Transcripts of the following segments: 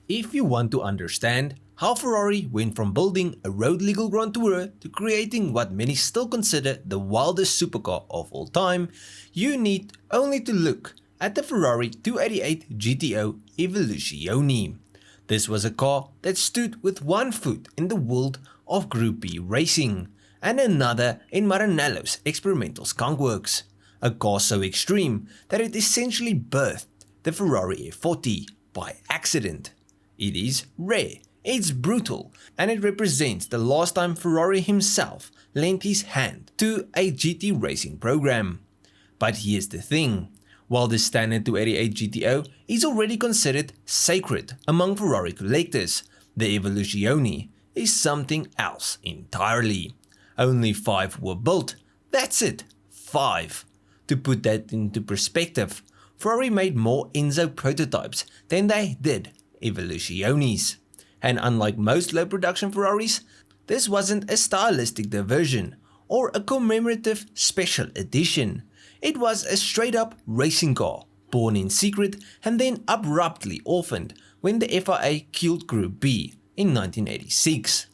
If you want to understand how Ferrari went from building a road-legal Grand Tourer to creating what many still consider the wildest supercar of all time, you need only to look at the Ferrari 288 GTO Evoluzione. This was a car that stood with one foot in the world of Group B racing and another in Maranello's experimental skunkworks. A car so extreme that it essentially birthed the Ferrari F40 by accident. It is rare, it's brutal, and it represents the last time Ferrari himself lent his hand to a GT racing program. But here's the thing, while the standard 288 GTO is already considered sacred among Ferrari collectors, the Evoluzione is something else entirely. Only 5 were built, that's it, 5. To put that into perspective, Ferrari made more Enzo prototypes than they did Evoluziones. And unlike most low production Ferraris, this wasn't a stylistic diversion or a commemorative special edition. It was a straight up racing car, born in secret and then abruptly orphaned when the FIA killed Group B in 1986.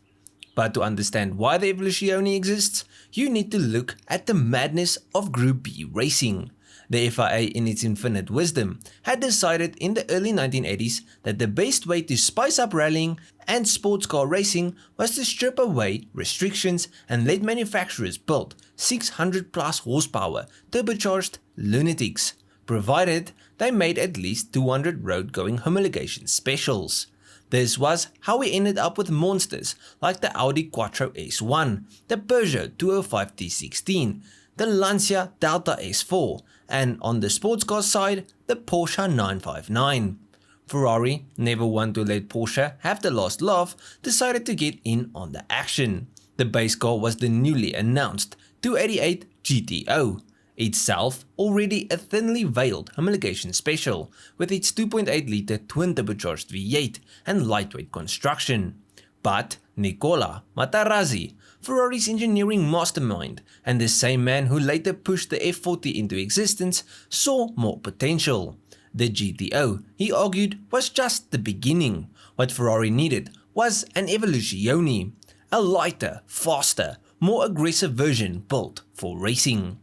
But to understand why the Evoluzione exists, you need to look at the madness of Group B racing. The FIA, in its infinite wisdom, had decided in the early 1980s that the best way to spice up rallying and sports car racing was to strip away restrictions and let manufacturers build 600 plus horsepower turbocharged lunatics, provided they made at least 200 road-going homologation specials. This was how we ended up with monsters like the Audi Quattro S1, the Peugeot 205 T16, the Lancia Delta S4, and on the sports car side, the Porsche 959. Ferrari, never one to let Porsche have the last laugh, decided to get in on the action. The base car was the newly announced 288 GTO, itself already a thinly veiled homologation special with its 2.8 litre twin turbocharged V8 and lightweight construction. But Nicola Matarazzi, Ferrari's engineering mastermind and the same man who later pushed the F40 into existence, saw more potential. The GTO, he argued, was just the beginning. What Ferrari needed was an Evoluzione, a lighter, faster, more aggressive version built for racing.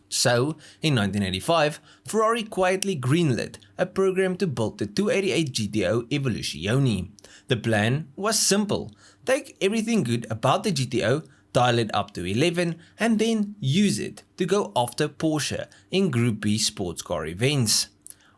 So, in 1985, Ferrari quietly greenlit a program to build the 288 GTO Evoluzione. The plan was simple: take everything good about the GTO, dial it up to 11 and then use it to go after Porsche in Group B sports car events.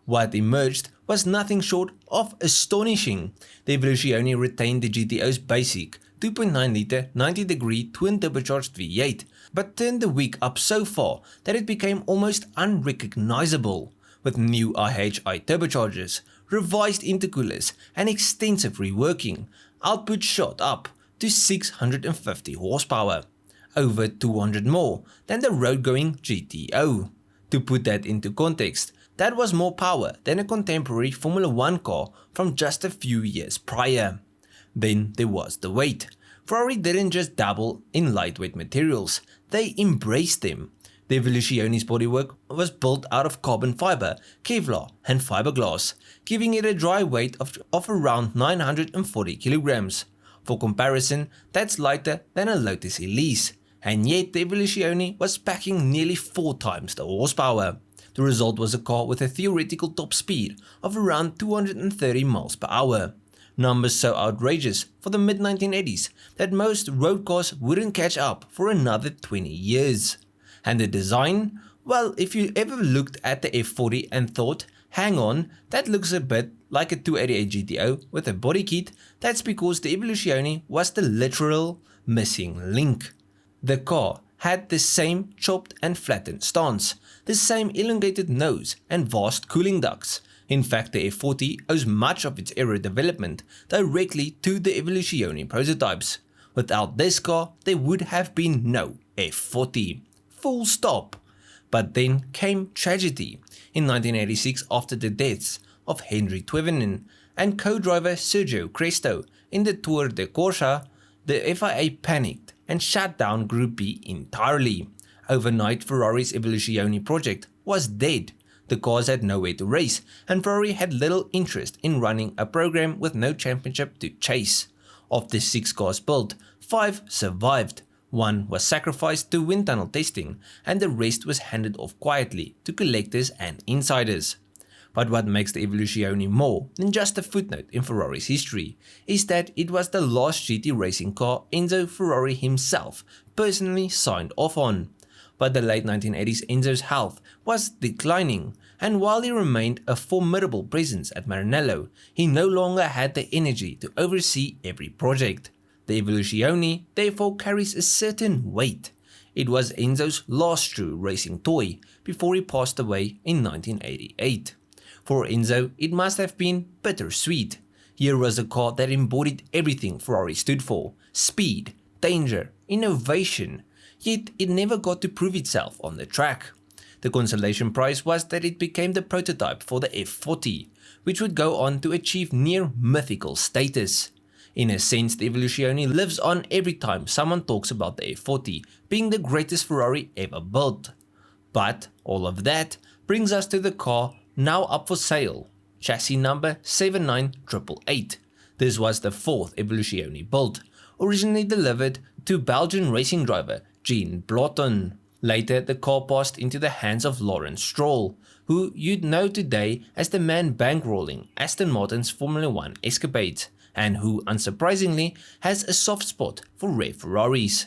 What emerged was nothing short of astonishing. The Evoluzione retained the GTO's basic 2.9 litre 90-degree twin turbocharged V8, but turned the wig up so far that it became almost unrecognizable. With new IHI turbochargers, revised intercoolers and extensive reworking, output shot up to 650 horsepower, over 200 more than the road-going GTO. To put that into context, that was more power than a contemporary Formula 1 car from just a few years prior. Then there was the weight. Ferrari didn't just dabble in lightweight materials, they embraced them. The Evoluzione's bodywork was built out of carbon fiber, Kevlar and fiberglass, giving it a dry weight of around 940 kilograms. For comparison, that's lighter than a Lotus Elise, and yet the Evoluzione was packing nearly 4 times the horsepower. The result was a car with a theoretical top speed of around 230 miles per hour. Numbers so outrageous for the mid-1980s that most road cars wouldn't catch up for another 20 years. And the design? Well, if you ever looked at the F40 and thought, hang on, that looks a bit like a 288 GTO with a body kit, that's because the Evoluzione was the literal missing link. The car had the same chopped and flattened stance, the same elongated nose and vast cooling ducts. In fact, the F40 owes much of its aero development directly to the Evoluzione prototypes. Without this car, there would have been no F40. Full stop. But then came tragedy. In 1986, after the deaths of Henry Twevenin and co-driver Sergio Cresto in the Tour de Corsa, the FIA panicked and shut down Group B entirely. Overnight, Ferrari's Evoluzione project was dead. The cars had nowhere to race, and Ferrari had little interest in running a program with no championship to chase. Of the 6 cars built, 5 survived. 1 was sacrificed to wind tunnel testing, and the rest was handed off quietly to collectors and insiders. But what makes the Evoluzione more than just a footnote in Ferrari's history is that it was the last GT racing car Enzo Ferrari himself personally signed off on. By the late 1980s, Enzo's health was declining, and while he remained a formidable presence at Maranello, he no longer had the energy to oversee every project. The Evoluzione therefore carries a certain weight. It was Enzo's last true racing toy before he passed away in 1988. For Enzo, it must have been bittersweet. Here was a car that embodied everything Ferrari stood for: speed, danger, innovation. Yet it never got to prove itself on the track. The consolation prize was that it became the prototype for the F40, which would go on to achieve near mythical status. In a sense, the Evoluzione lives on every time someone talks about the F40 being the greatest Ferrari ever built. But all of that brings us to the car now up for sale, chassis number 79888. This was the 4th Evoluzione built, originally delivered to Belgian racing driver Jean Blotton. Later, the car passed into the hands of Lawrence Stroll, who you'd know today as the man bankrolling Aston Martin's Formula 1 escapades, and who, unsurprisingly, has a soft spot for rare Ferraris.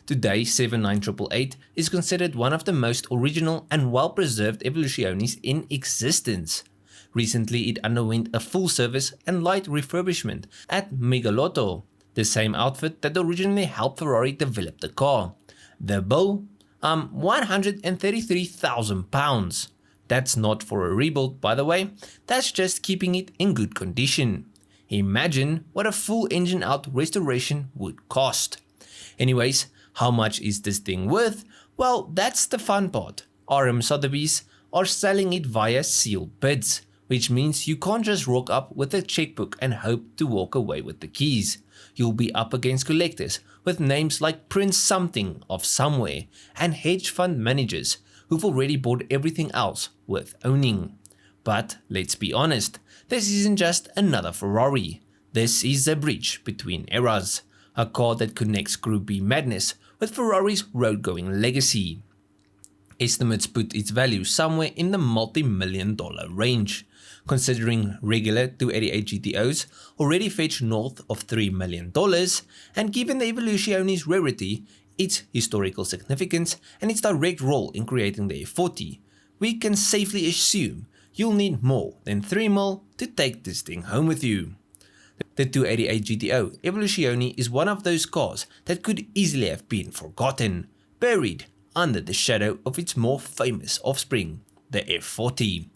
Today, 79888 is considered one of the most original and well-preserved Evoluziones in existence. Recently, it underwent a full service and light refurbishment at Migalotto, the same outfit that originally helped Ferrari develop the car. The bill? £133,000. That's not for a rebuild, by the way, that's just keeping it in good condition. Imagine what a full engine out restoration would cost. Anyways, how much is this thing worth? Well, that's the fun part. RM Sotheby's are selling it via sealed bids, which means you can't just rock up with a checkbook and hope to walk away with the keys. You'll be up against collectors with names like Prince Something of Somewhere and hedge fund managers who've already bought everything else worth owning. But let's be honest, this isn't just another Ferrari. This is a bridge between eras, a car that connects Group B madness with Ferrari's road-going legacy. Estimates put its value somewhere in the multi-million-dollar range, considering regular 288 GTOs already fetch north of $3 million, and given the Evoluzione's rarity, its historical significance, and its direct role in creating the F40, we can safely assume you'll need more than $3 million to take this thing home with you. The 288 GTO Evoluzione is one of those cars that could easily have been forgotten, buried under the shadow of its more famous offspring, the F40.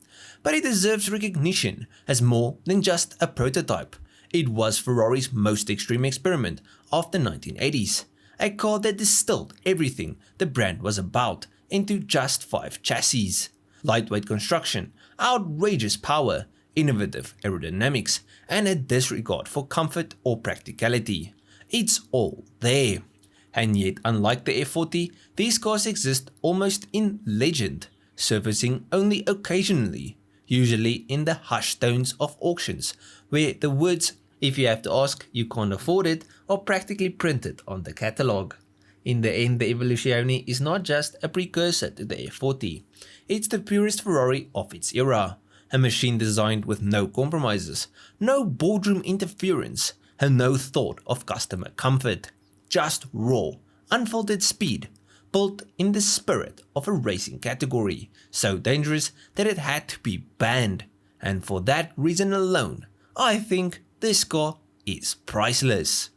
But it deserves recognition as more than just a prototype. It was Ferrari's most extreme experiment of the 1980s, a car that distilled everything the brand was about into just 5 chassis. Lightweight construction, outrageous power, innovative aerodynamics, and a disregard for comfort or practicality. It's all there. And yet, unlike the F40, these cars exist almost in legend, surfacing only occasionally, usually in the hushed tones of auctions, where the words, "if you have to ask, you can't afford it," are practically printed on the catalogue. In the end, the Evoluzione is not just a precursor to the F40, it's the purest Ferrari of its era. A machine designed with no compromises, no boardroom interference, and no thought of customer comfort. Just raw, unfiltered speed, built in the spirit of a racing category, so dangerous that it had to be banned. And for that reason alone, I think this car is priceless.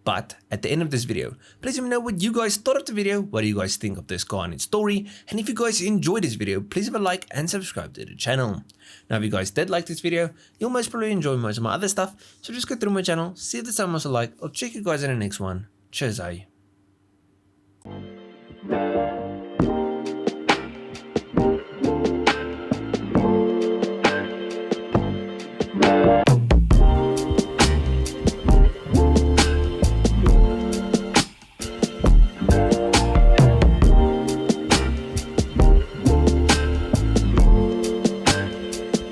But at the end of this video, please let me know what you guys thought of the video, what do you guys think of this car and its story, and if you guys enjoyed this video, please leave a like and subscribe to the channel. Now if you guys did like this video, you'll most probably enjoy most of my other stuff, so just go through my channel, see if there's something else I like, I'll check you guys in the next one. Cheers,